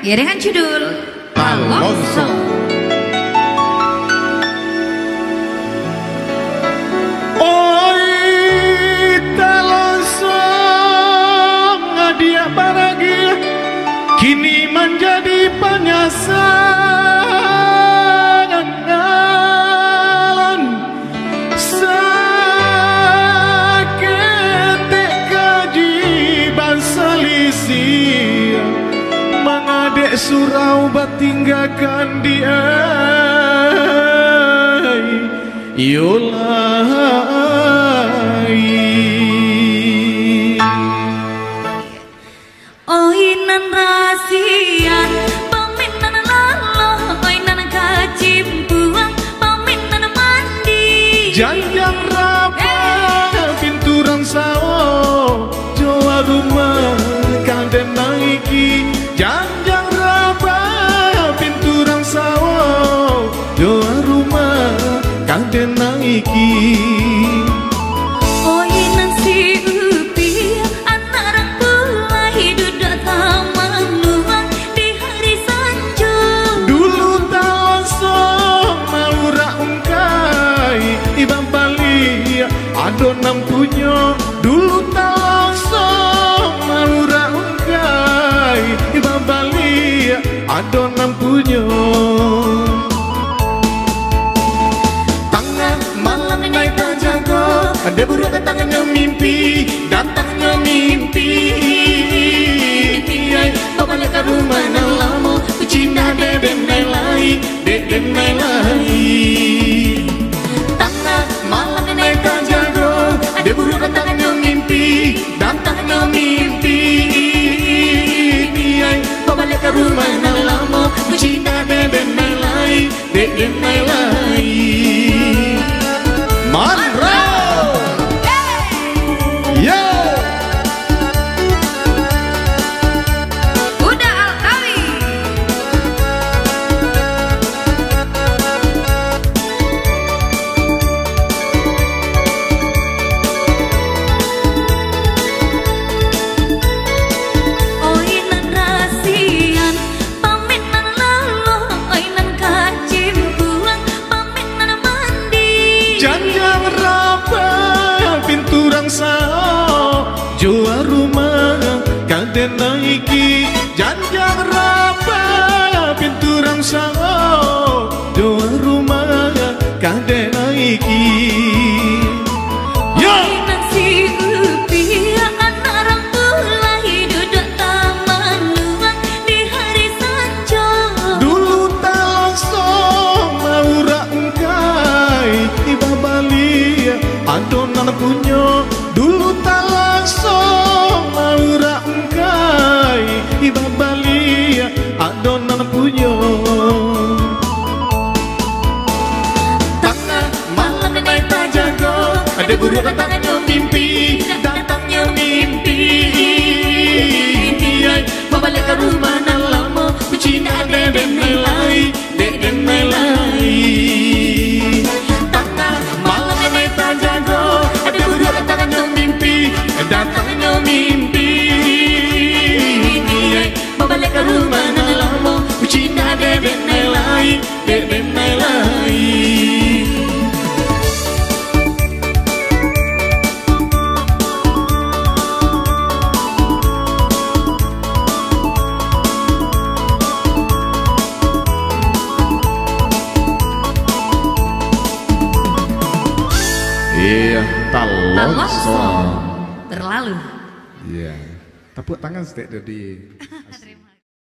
ya dengan judul Talongso. Oi Talongso ngadia bahagia kini menjadi penyesalan sakit kejiban selisih mengadek surau batinggakan dia yolai oinan rasian paminan lalo oinan kacimpuang paminan mandi janjang rapa pinturan sawo Jawa rumah kanden naiki janjang rapa pinturan sawo Jawa rumah kanden naiki oinan si upi anak orang pula hidup taman luang di hari sanjo dulu Talongso maura ungkai ibang bali adonan punya dulu Talongso maura ungkai ibang bali adonan punya tangan malam naik tak jago ada buruk datangnya mimpi balik ke rumah nan lama ku cinta deden nelai tangan malam naik tak jago ada buruk datangnya mimpi balik ke rumah nan lama ku cinta deden nelai Monroe Jawa rumah kanden naiki janjang rapa pinturang sao Jawa rumah kanden naiki yo si upi anak orang pula hidup taman luang di hari sanjo dulu Talongso maura engkai iba bali adonan punya dulu Talongso maura engkai iba bali adonan punya tangan malam naik tak jago ada buruk datangnya mimpi balik ke rumah nan lama ku cinta deden nelai tangan malam naik tak jago ada buruk datangnya mimpi balik ke rumah nan lama ku cinta deden nelai iya Talongso berlalu iya tepuk tangan sedek dari